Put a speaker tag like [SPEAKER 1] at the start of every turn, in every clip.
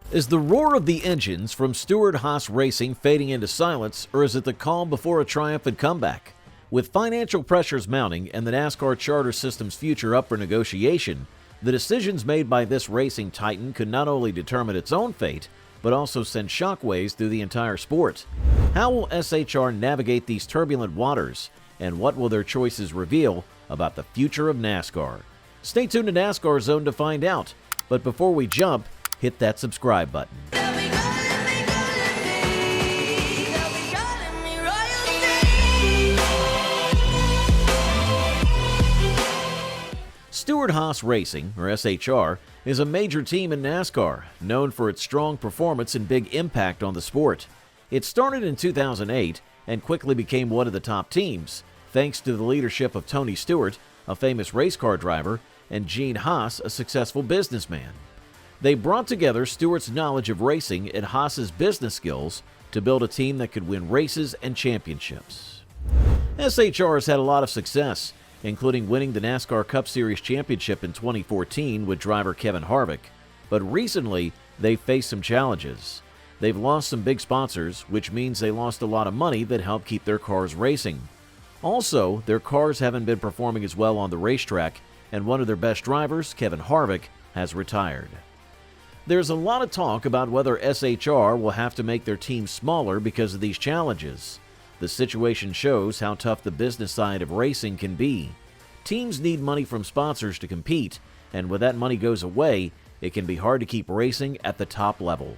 [SPEAKER 1] Is the roar of the engines from Stewart-Haas Racing fading into silence, or is it the calm before a triumphant comeback? With financial pressures mounting and the NASCAR charter system's future up for negotiation, the decisions made by this racing titan could not only determine its own fate, but also send shockwaves through the entire sport. How will SHR navigate these turbulent waters, and what will their choices reveal about the future of NASCAR? Stay tuned to NASCAR Zone to find out, but before we jump, hit that subscribe button. Stewart-Haas Racing, or SHR, is a major team in NASCAR, known for its strong performance and big impact on the sport. It started in 2008 and quickly became one of the top teams, thanks to the leadership of Tony Stewart, a famous race car driver, and Gene Haas, a successful businessman. They brought together Stewart's knowledge of racing and Haas's business skills to build a team that could win races and championships. SHR has had a lot of success, including winning the NASCAR Cup Series championship in 2014 with driver Kevin Harvick, but recently they've faced some challenges. They've lost some big sponsors, which means they lost a lot of money that helped keep their cars racing. Also, their cars haven't been performing as well on the racetrack, and one of their best drivers, Kevin Harvick, has retired. There's a lot of talk about whether SHR will have to make their team smaller because of these challenges. The situation shows how tough the business side of racing can be. Teams need money from sponsors to compete, and when that money goes away, it can be hard to keep racing at the top level.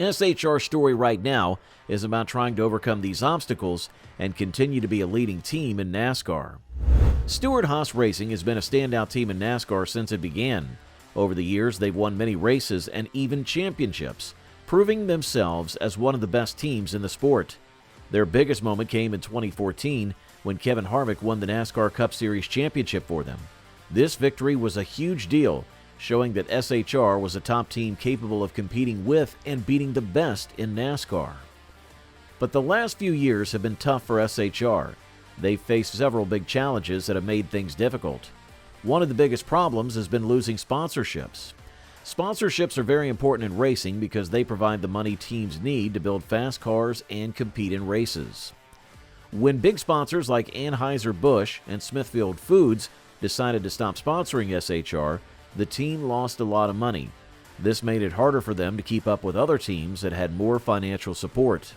[SPEAKER 1] SHR's story right now is about trying to overcome these obstacles and continue to be a leading team in NASCAR. Stewart-Haas Racing has been a standout team in NASCAR since it began. Over the years, they've won many races and even championships, proving themselves as one of the best teams in the sport. Their biggest moment came in 2014 when Kevin Harvick won the NASCAR Cup Series championship for them. This victory was a huge deal, showing that SHR was a top team capable of competing with and beating the best in NASCAR. But the last few years have been tough for SHR. They've faced several big challenges that have made things difficult. One of the biggest problems has been losing sponsorships. Sponsorships are very important in racing because they provide the money teams need to build fast cars and compete in races. When big sponsors like Anheuser-Busch and Smithfield Foods decided to stop sponsoring SHR, the team lost a lot of money. This made it harder for them to keep up with other teams that had more financial support.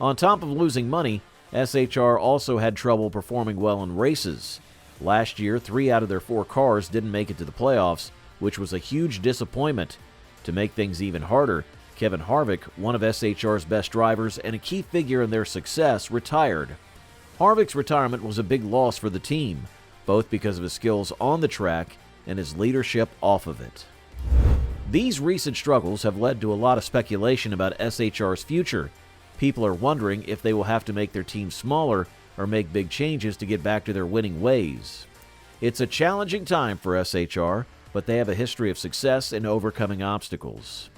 [SPEAKER 1] On top of losing money, SHR also had trouble performing well in races. Last year, 3 out of their 4 cars didn't make it to the playoffs, which was a huge disappointment. To make things even harder, Kevin Harvick, one of SHR's best drivers and a key figure in their success, retired. Harvick's retirement was a big loss for the team, both because of his skills on the track and his leadership off of it. These recent struggles have led to a lot of speculation about SHR's future. People are wondering if they will have to make their team smaller or make big changes to get back to their winning ways. It's a challenging time for SHR, but they have a history of success in overcoming obstacles.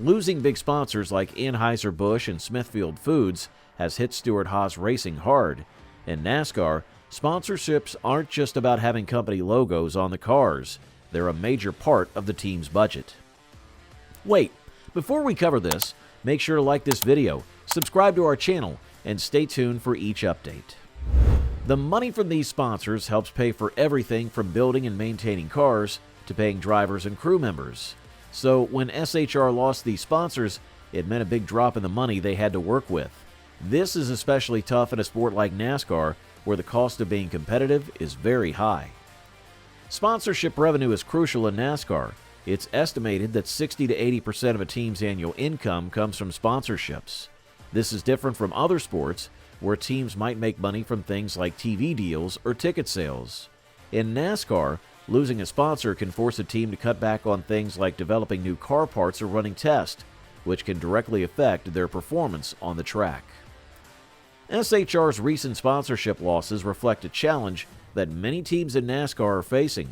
[SPEAKER 1] Losing big sponsors like Anheuser-Busch and Smithfield Foods has hit Stewart-Haas Racing hard. In NASCAR, sponsorships aren't just about having company logos on the cars. They're a major part of the team's budget. Wait, before we cover this, make sure to like this video, subscribe to our channel, and stay tuned for each update. The money from these sponsors helps pay for everything from building and maintaining cars to paying drivers and crew members. So when SHR lost these sponsors, it meant a big drop in the money they had to work with. This is especially tough in a sport like NASCAR, where the cost of being competitive is very high. Sponsorship revenue is crucial in NASCAR. It's estimated that 60 to 80% of a team's annual income comes from sponsorships. This is different from other sports, where teams might make money from things like TV deals or ticket sales. In NASCAR, losing a sponsor can force a team to cut back on things like developing new car parts or running tests, which can directly affect their performance on the track. SHR's recent sponsorship losses reflect a challenge that many teams in NASCAR are facing.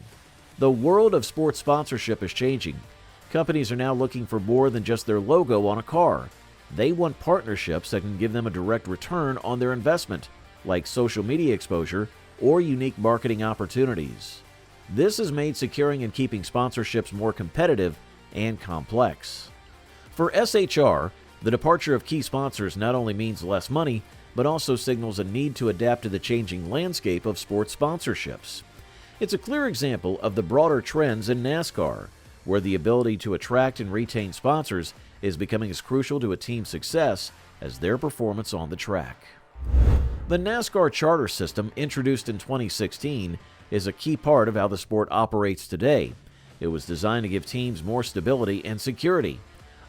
[SPEAKER 1] The world of sports sponsorship is changing. Companies are now looking for more than just their logo on a car. They want partnerships that can give them a direct return on their investment, like social media exposure or unique marketing opportunities. This has made securing and keeping sponsorships more competitive and complex. For SHR, the departure of key sponsors not only means less money, but also signals a need to adapt to the changing landscape of sports sponsorships. It's a clear example of the broader trends in NASCAR, where the ability to attract and retain sponsors is becoming as crucial to a team's success as their performance on the track. The NASCAR charter system, introduced in 2016, is a key part of how the sport operates today. It was designed to give teams more stability and security.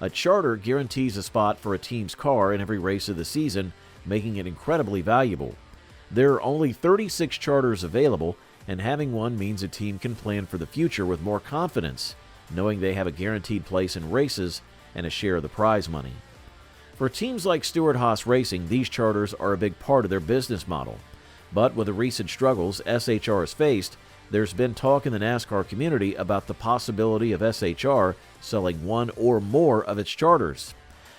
[SPEAKER 1] A charter guarantees a spot for a team's car in every race of the season, making it incredibly valuable. There are only 36 charters available, and having one means a team can plan for the future with more confidence, knowing they have a guaranteed place in races and a share of the prize money. For teams like Stewart Racing, these charters are a big part of their business model. But with the recent struggles SHR has faced, there's been talk in the NASCAR community about the possibility of SHR selling one or more of its charters.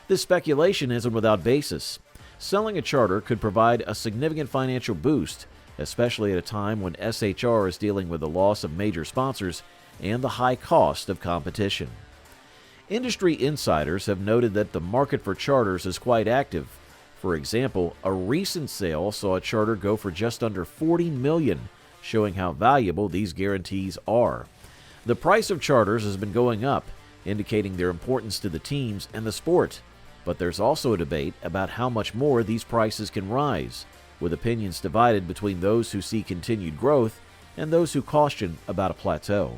[SPEAKER 1] This speculation isn't without basis. Selling a charter could provide a significant financial boost, especially at a time when SHR is dealing with the loss of major sponsors and the high cost of competition. Industry insiders have noted that the market for charters is quite active. For example, a recent sale saw a charter go for just under $40 million, showing how valuable these guarantees are. The price of charters has been going up, indicating their importance to the teams and the sport. But there's also a debate about how much more these prices can rise, with opinions divided between those who see continued growth and those who caution about a plateau.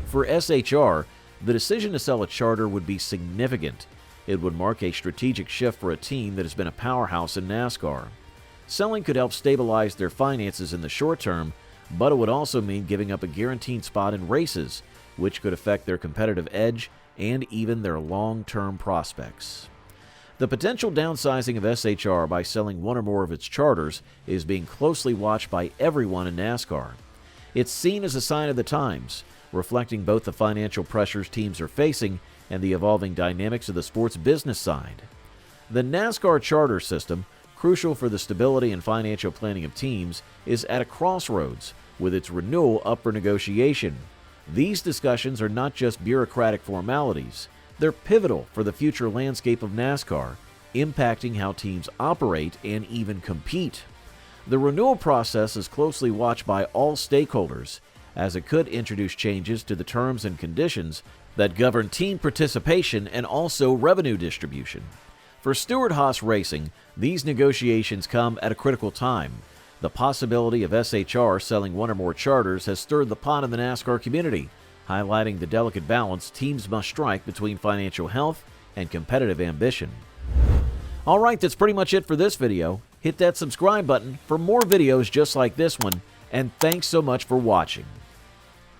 [SPEAKER 1] For SHR, the decision to sell a charter would be significant. It would mark a strategic shift for a team that has been a powerhouse in NASCAR. Selling could help stabilize their finances in the short term, but it would also mean giving up a guaranteed spot in races, which could affect their competitive edge and even their long-term prospects. The potential downsizing of SHR by selling one or more of its charters is being closely watched by everyone in NASCAR. It's seen as a sign of the times, reflecting both the financial pressures teams are facing and the evolving dynamics of the sport's business side. The NASCAR charter system, crucial for the stability and financial planning of teams, is at a crossroads, with its renewal up for negotiation. These discussions are not just bureaucratic formalities. They're pivotal for the future landscape of NASCAR, impacting how teams operate and even compete. The renewal process is closely watched by all stakeholders, as it could introduce changes to the terms and conditions that govern team participation and also revenue distribution. For Stewart Racing, these negotiations come at a critical time. The possibility of SHR selling one or more charters has stirred the pot in the NASCAR community, highlighting the delicate balance teams must strike between financial health and competitive ambition. Alright, that's pretty much it for this video. Hit that subscribe button for more videos just like this one, and thanks so much for watching.